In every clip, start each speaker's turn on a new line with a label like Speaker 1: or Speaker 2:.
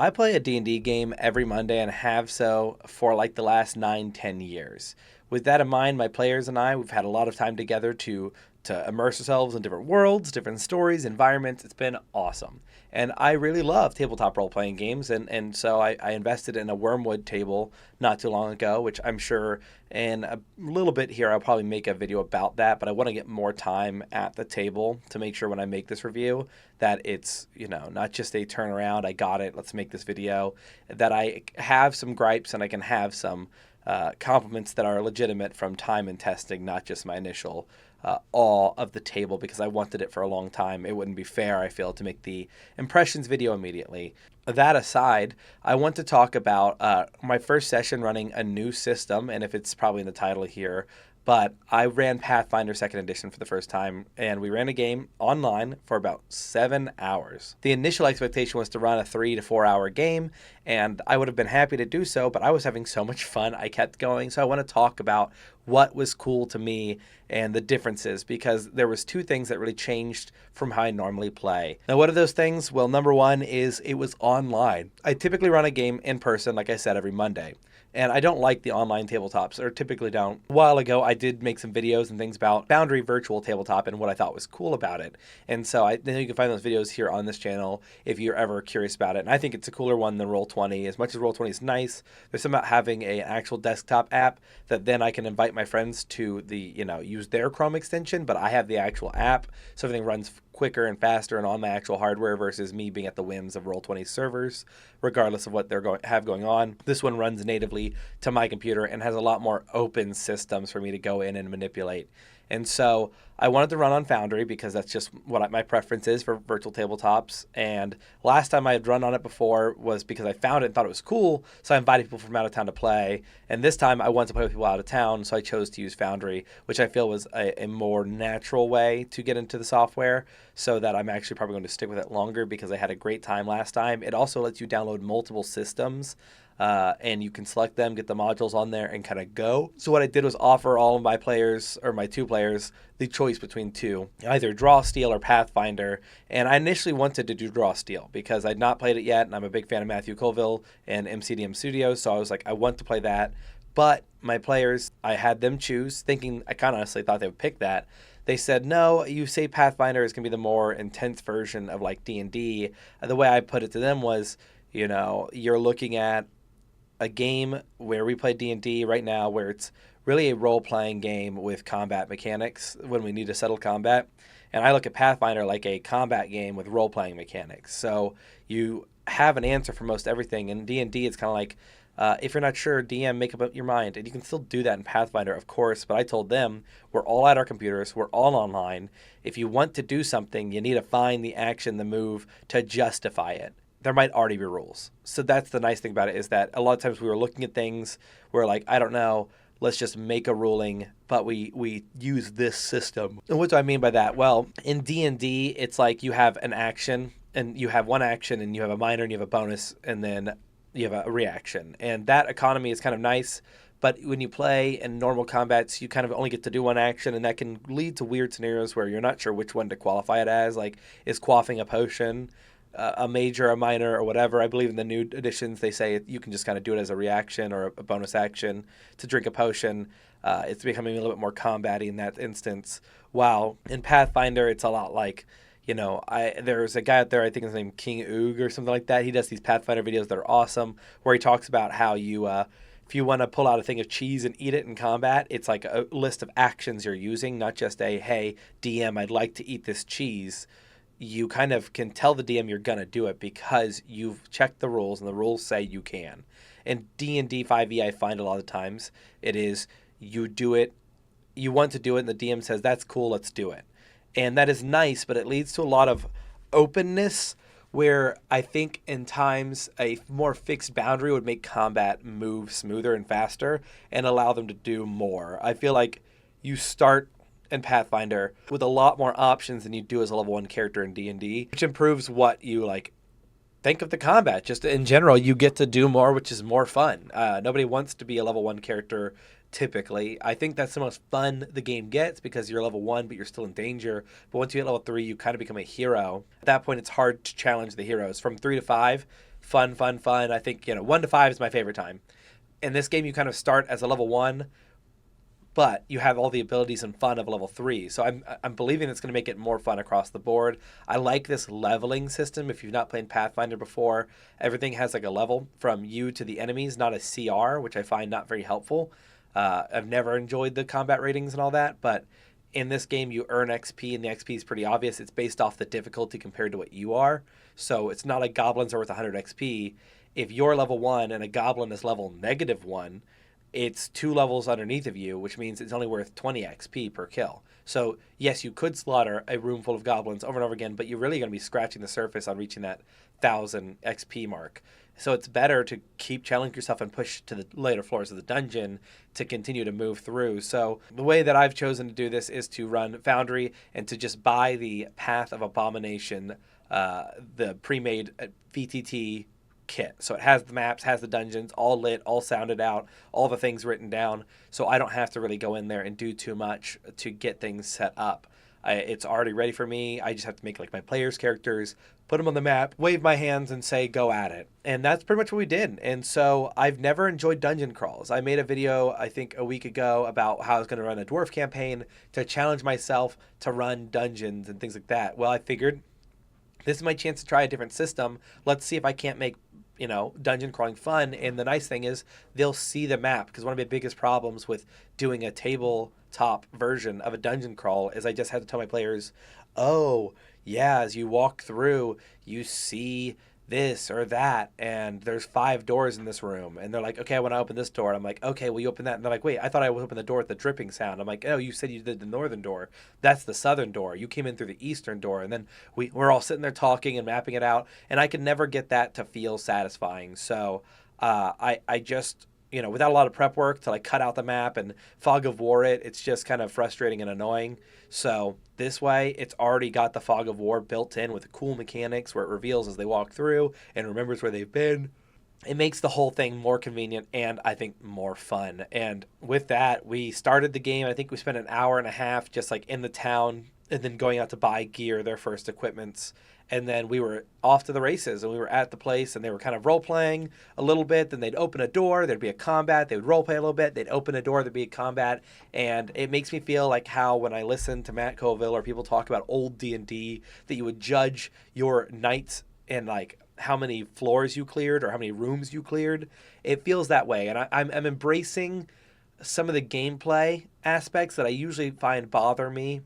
Speaker 1: I play a D&D game every Monday and have so for like the last 9, 10 years. With that in mind, my players and I, we've had a lot of time together to immerse ourselves in different worlds, different stories, environments. It's been awesome. And I really love tabletop role playing games. And so I invested in a Wormwood table not too long ago, which I'm sure in a little bit here I'll probably make a video about that. But I want to get more time at the table to make sure when I make this review that it's, not just a turnaround, I got it, let's make this video, that I have some gripes and I can have some compliments that are legitimate from time and testing, not just my initial awe of the table because I wanted it for a long time. It wouldn't be fair, I feel, to make the impressions video immediately. That aside, I want to talk about my first session running a new system, and if it's probably in the title here, but I ran Pathfinder 2nd Edition for the first time, and we ran a game online for about 7 hours. The initial expectation was to run a 3 to 4 hour game, and I would have been happy to do so, but I was having so much fun, I kept going. So I want to talk about what was cool to me and the differences, because there was two things that really changed from how I normally play. Now, what are those things? Well, number one is it was online. I typically run a game in person, like I said, every Monday. And I don't like the online tabletops, or typically don't. A while ago, I did make some videos and things about Boundary Virtual Tabletop and what I thought was cool about it. And so I think you can find those videos here on this channel if you're ever curious about it. And I think it's a cooler one than Roll20. As much as Roll20 is nice, there's something about having an actual desktop app that then I can invite my friends to use their Chrome extension, but I have the actual app, so everything runs quicker and faster and on my actual hardware versus me being at the whims of Roll20 servers, regardless of what they're going on. This one runs natively to my computer and has a lot more open systems for me to go in and manipulate. And so I wanted to run on Foundry because that's just what my preference is for virtual tabletops. And last time I had run on it before was because I found it and thought it was cool, so I invited people from out of town to play. And this time I wanted to play with people out of town, so I chose to use Foundry, which I feel was a more natural way to get into the software, so that I'm actually probably going to stick with it longer because I had a great time last time. It also lets you download multiple systems. And you can select them, get the modules on there, and kind of go. So what I did was offer all of my players, or my two players, the choice between two, either Draw Steel or Pathfinder. And I initially wanted to do Draw Steel because I'd not played it yet, and I'm a big fan of Matthew Colville and MCDM Studios, so I was like, I want to play that. But my players, I had them choose, thinking, I kind of honestly thought they would pick that. They said, no, you say Pathfinder is going to be the more intense version of like D&D. The way I put it to them was, you're looking at a game where we play D&D right now, where it's really a role-playing game with combat mechanics when we need to settle combat. And I look at Pathfinder like a combat game with role-playing mechanics. So you have an answer for most everything. In D&D, it's kind of like, if you're not sure, DM, make up your mind. And you can still do that in Pathfinder, of course. But I told them, we're all at our computers. We're all online. If you want to do something, you need to find the action, the move to justify it. There might already be rules. So that's the nice thing about it, is that a lot of times we were looking at things where like, I don't know, let's just make a ruling, but we use this system. And what do I mean by that? Well, in D&D, it's like you have an action, and you have one action, and you have a minor, and you have a bonus, and then you have a reaction. And that economy is kind of nice, but when you play in normal combats, you kind of only get to do one action, and that can lead to weird scenarios where you're not sure which one to qualify it as. Like, is quaffing a potion a major, a minor, or whatever? I believe in the new editions they say you can just kind of do it as a reaction or a bonus action to drink a potion. It's becoming a little bit more combat-y in that instance. While in Pathfinder, it's a lot like, there's a guy out there, I think his name King Oog or something like that. He does these Pathfinder videos that are awesome, where he talks about how you, if you want to pull out a thing of cheese and eat it in combat, it's like a list of actions you're using, not just a, hey, DM, I'd like to eat this cheese. You kind of can tell the DM you're going to do it because you've checked the rules, and the rules say you can. In D&D 5e, I find a lot of times it is you do it, you want to do it, and the DM says, that's cool, let's do it. And that is nice, but it leads to a lot of openness, where I think in times a more fixed boundary would make combat move smoother and faster and allow them to do more. I feel like you start and Pathfinder with a lot more options than you do as a level 1 character in D&D, which improves what you think of the combat. Just in general, you get to do more, which is more fun. Nobody wants to be a level 1 character typically. I think that's the most fun the game gets because you're level 1, but you're still in danger. But once you hit level 3, you kind of become a hero. At that point, it's hard to challenge the heroes. From 3 to 5, fun, fun, fun. I think 1 to 5 is my favorite time. In this game, you kind of start as a level 1, but you have all the abilities and fun of level 3. So I'm believing it's going to make it more fun across the board. I like this leveling system. If you've not played Pathfinder before, everything has like a level from you to the enemies, not a CR, which I find not very helpful. I've never enjoyed the combat ratings and all that, but in this game you earn XP, and the XP is pretty obvious. It's based off the difficulty compared to what you are. So it's not like goblins are worth 100 XP. If you're level 1 and a goblin is level -1, it's 2 levels underneath of you, which means it's only worth 20 XP per kill. So yes, you could slaughter a room full of goblins over and over again, but you're really going to be scratching the surface on reaching that 1,000 XP mark. So it's better to keep challenging yourself and push to the later floors of the dungeon to continue to move through. So the way that I've chosen to do this is to run Foundry and to just buy the Path of Abomination, the pre-made VTT kit. So it has the maps, has the dungeons, all lit, all sounded out, all the things written down. So I don't have to really go in there and do too much to get things set up. It's already ready for me. I just have to make like my players' characters, put them on the map, wave my hands, and say go at it. And that's pretty much what we did. And so I've never enjoyed dungeon crawls. I made a video I think a week ago about how I was going to run a dwarf campaign to challenge myself to run dungeons and things like that. Well, I figured this is my chance to try a different system. Let's see if I can't make dungeon crawling fun. And the nice thing is they'll see the map, because one of my biggest problems with doing a tabletop version of a dungeon crawl is I just had to tell my players, oh yeah, as you walk through you see this or that, and there's 5 doors in this room, and they're like, okay, I want to open this door. I'm like, okay, well, you open that, and they're like, wait, I thought I would open the door with the dripping sound. I'm like, oh, you said you did the northern door. That's the southern door. You came in through the eastern door. And then we're all sitting there talking and mapping it out, and I could never get that to feel satisfying. So I just without a lot of prep work to like cut out the map and fog of war it's just kind of frustrating and annoying. So this way, it's already got the fog of war built in with the cool mechanics where it reveals as they walk through and remembers where they've been. It makes the whole thing more convenient and I think more fun. And with that, we started the game. I think we spent an hour and a half just like in the town and then going out to buy gear, their first equipments. And then we were off to the races, and we were at the place, and they were kind of role-playing a little bit. Then they'd open a door, there'd be a combat. They would role-play a little bit. They'd open a door, there'd be a combat. And it makes me feel like how when I listen to Matt Colville or people talk about old D&D, that you would judge your knights and like how many floors you cleared or how many rooms you cleared. It feels that way. And I'm embracing some of the gameplay aspects that I usually find bother me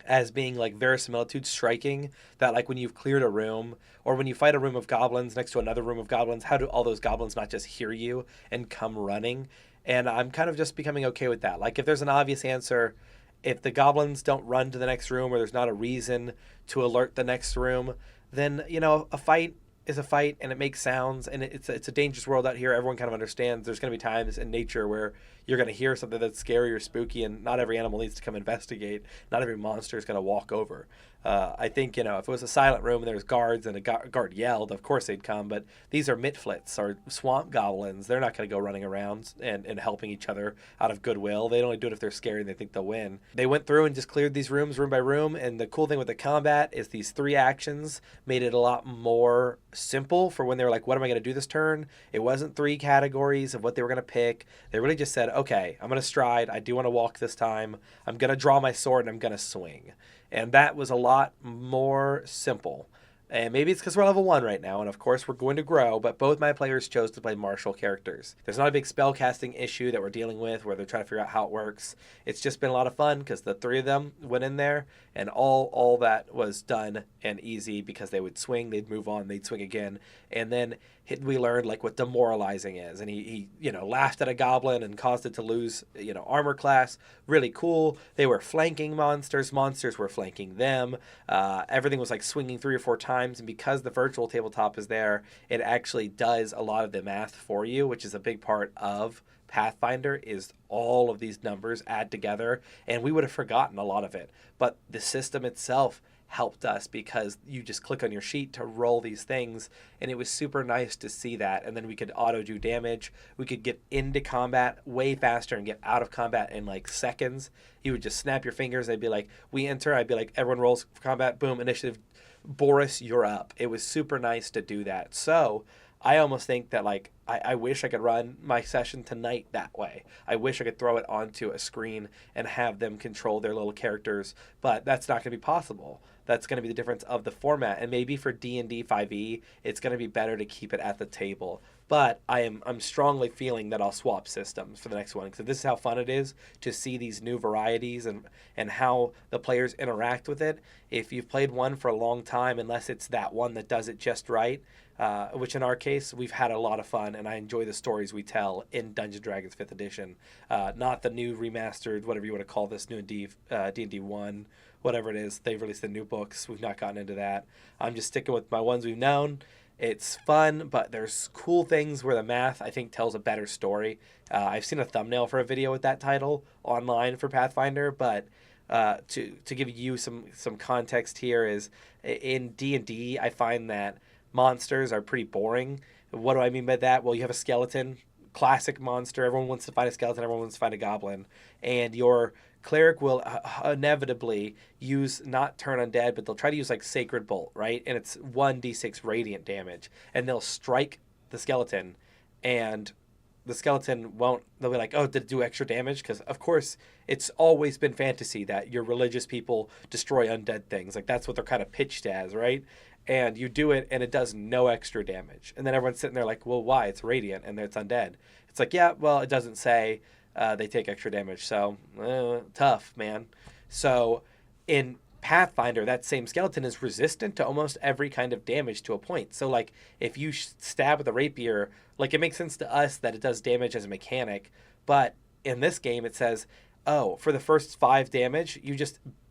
Speaker 1: as being like verisimilitude striking, that like when you've cleared a room or when you fight a room of goblins next to another room of goblins, how do all those goblins not just hear you and come running? And I'm kind of just becoming okay with that. Like if there's an obvious answer, if the goblins don't run to the next room or there's not a reason to alert the next room, then a fight is a fight and it makes sounds, and it's a dangerous world out here. Everyone kind of understands there's going to be times in nature where you're going to hear something that's scary or spooky, and not every animal needs to come investigate. Not every monster is going to walk over. I think, if it was a silent room and there was guards and a guard yelled, of course they'd come, but these are mitflits or swamp goblins. They're not going to go running around and helping each other out of goodwill. They'd only do it if they're scared and they think they'll win. They went through and just cleared these rooms room by room, and the cool thing with the combat is these 3 actions made it a lot more simple for when they were like, what am I going to do this turn? It wasn't 3 categories of what they were going to pick. They really just said, okay, I'm going to stride. I do want to walk this time. I'm going to draw my sword and I'm going to swing. And that was a lot more simple. And maybe it's because we're level 1 right now, and of course we're going to grow, but both my players chose to play martial characters. There's not a big spell casting issue that we're dealing with where they're trying to figure out how it works. It's just been a lot of fun because the 3 of them went in there, and all that was done and easy because they would swing, they'd move on, they'd swing again. And then we learned like what demoralizing is, and he laughed at a goblin and caused it to lose armor class. Really cool. They were flanking monsters were flanking them. Everything was like swinging 3 or 4 times, and because the virtual tabletop is there, it actually does a lot of the math for you, which is a big part of Pathfinder, is all of these numbers add together, and we would have forgotten a lot of it, but the system itself helped us because you just click on your sheet to roll these things, and it was super nice to see that. And then we could auto do damage. We could get into combat way faster and get out of combat in like seconds. You would just snap your fingers. They'd be like, we enter. I'd be like, everyone rolls for combat. Boom, initiative Boris, you're up. It was super nice to do that. So I almost think that like I wish I could run my session tonight that way. I wish I could throw it onto a screen and have them control their little characters, but that's not going to be possible. That's going to be the difference of the format. And maybe for D&D 5e, it's going to be better to keep it at the table. But I'm strongly feeling that I'll swap systems for the next one because this is how fun it is to see these new varieties and how the players interact with it. If you've played one for a long time, unless it's that one that does it just right, which in our case we've had a lot of fun, and I enjoy the stories we tell in Dungeons Dragons 5th edition, not the new remastered, whatever you want to call this, new D&D 1, whatever it is. They've released the new books. We've not gotten into that. I'm just sticking with my ones we've known. It's fun, but there's cool things where the math, I think, tells a better story. I've seen a thumbnail for a video with that title online for Pathfinder, but to give you some context here is in D&D, I find that monsters are pretty boring. What do I mean by that? Well, you have a skeleton, classic monster. Everyone wants to fight a skeleton. Everyone wants to fight a goblin. And your cleric will inevitably use not turn undead, but they'll try to use like Sacred Bolt, right? And it's 1d6 radiant damage. And they'll strike the skeleton, and the skeleton won't, they'll be like, oh, did it do extra damage? Because, of course, it's always been fantasy that your religious people destroy undead things. Like, that's what they're kind of pitched as, right? And you do it, and it does no extra damage. And then everyone's sitting there like, well, why? It's radiant, and it's undead. It's like, yeah, well, it doesn't say they take extra damage. So, tough, man. So, in Pathfinder, that same skeleton is resistant to almost every kind of damage to a point. So, like, if you stab with a rapier, like, it makes sense to us that it does damage as a mechanic. But in this game, it says, oh, for the first 5 damage,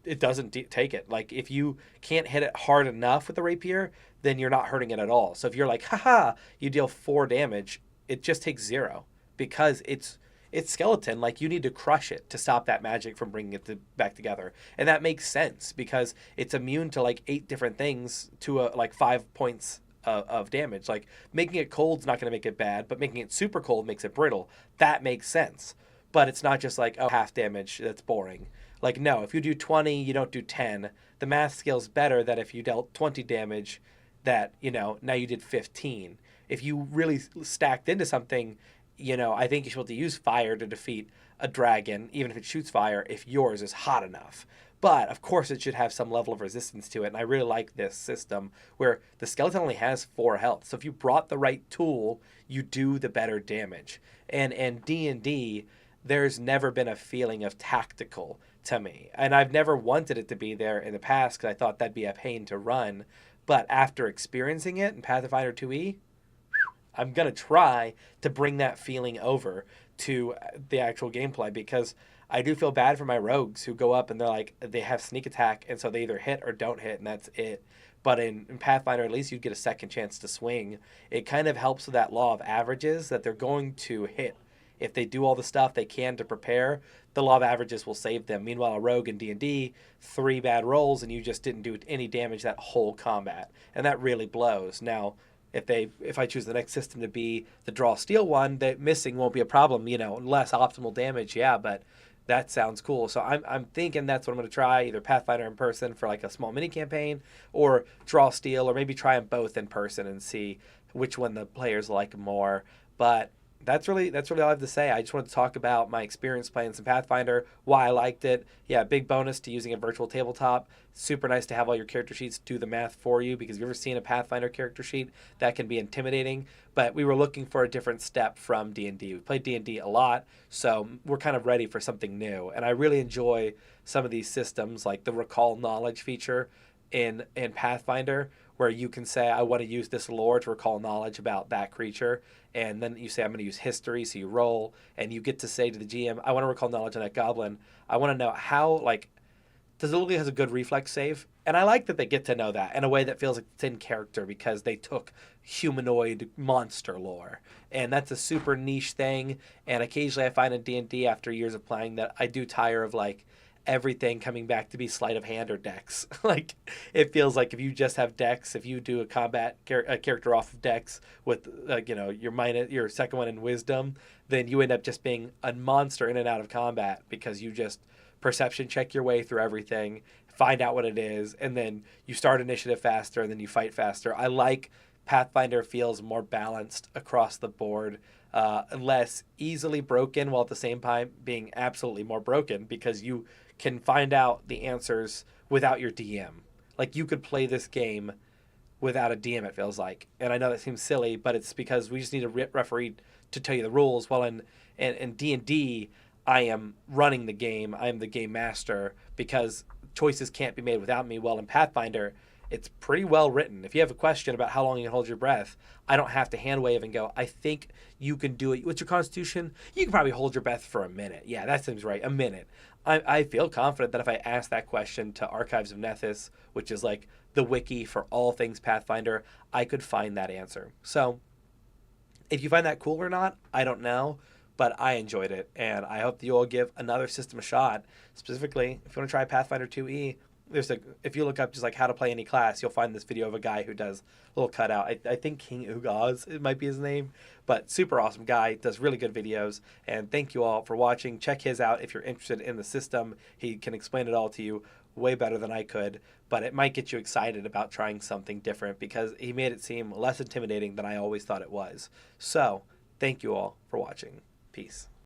Speaker 1: it doesn't take it. Like, if you can't hit it hard enough with the rapier, then you're not hurting it at all. So if you're like, haha, you deal 4 damage, it just takes 0 because it's skeleton. Like, you need to crush it to stop that magic from bringing it back together. And that makes sense because it's immune to like 8 different things to like 5 points of damage. Like, making it cold's not going to make it bad, but making it super cold makes it brittle. That makes sense. But it's not just like, oh, half damage, that's boring. Like, no, if you do 20, you don't do 10. The math scale's better that if you dealt 20 damage, that, now you did 15. If you really stacked into something, I think you should be able to use fire to defeat a dragon, even if it shoots fire, if yours is hot enough. But, of course, it should have some level of resistance to it, and I really like this system where the skeleton only has 4 health. So if you brought the right tool, you do the better damage. And D&D, there's never been a feeling of tactical to me. And I've never wanted it to be there in the past because I thought that'd be a pain to run. But after experiencing it in Pathfinder 2e, I'm going to try to bring that feeling over to the actual gameplay because I do feel bad for my rogues who go up and they're like, they have sneak attack, and so they either hit or don't hit, and that's it. But in Pathfinder, at least you get a second chance to swing. It kind of helps with that law of averages that they're going to hit. If they do all the stuff they can to prepare, the law of averages will save them. Meanwhile, a rogue in D&D, 3 bad rolls, and you just didn't do any damage that whole combat. And that really blows. Now, if I choose the next system to be the draw steal one, that missing won't be a problem, less optimal damage, yeah, but that sounds cool. So I'm thinking that's what I'm going to try, either Pathfinder in person for like a small mini campaign, or draw steal, or maybe try them both in person and see which one the players like more. But that's really all I have to say. I just wanted to talk about my experience playing some Pathfinder, why I liked it. Yeah, big bonus to using a virtual tabletop. Super nice to have all your character sheets do the math for you, because if you've ever seen a Pathfinder character sheet, that can be intimidating. But we were looking for a different step from D&D. We played D&D a lot, so we're kind of ready for something new. And I really enjoy some of these systems, like the recall knowledge feature in Pathfinder, where you can say, I want to use this lore to recall knowledge about that creature. And then you say, I'm going to use history. So you roll, and you get to say to the GM, I want to recall knowledge on that goblin. I want to know how, does it look like it has a good reflex save? And I like that they get to know that in a way that feels like it's in character, because they took humanoid monster lore. And that's a super niche thing. And occasionally I find in D&D, after years of playing, that I do tire of everything coming back to be sleight of hand or dex. It feels like if you just have dex, if you do a character off of dex with your second one in wisdom, then you end up just being a monster in and out of combat, because you just perception check your way through everything, find out what it is, and then you start initiative faster, and then you fight faster. I like Pathfinder feels more balanced across the board, less easily broken, while at the same time being absolutely more broken because you can find out the answers without your DM. Like you could play this game without a DM. It feels like, and I know that seems silly, but it's because we just need a referee to tell you the rules. Well, in D&D, I am running the game. I am the game master because choices can't be made without me. Well, in Pathfinder, it's pretty well written. If you have a question about how long you can hold your breath, I don't have to hand wave and go, I think you can do it. What's your constitution? You can probably hold your breath for a minute. Yeah, that seems right. A minute. I feel confident that if I ask that question to Archives of Nethys, which is like the wiki for all things Pathfinder, I could find that answer. So if you find that cool or not, I don't know, but I enjoyed it, and I hope that you all give another system a shot. Specifically, if you want to try Pathfinder 2e, if you look up just like how to play any class, you'll find this video of a guy who does a little cutout. I think King Ugaz, it might be his name, but super awesome guy, does really good videos. And thank you all for watching. Check his out if you're interested in the system. He can explain it all to you way better than I could, but it might get you excited about trying something different because he made it seem less intimidating than I always thought it was. So, thank you all for watching. Peace.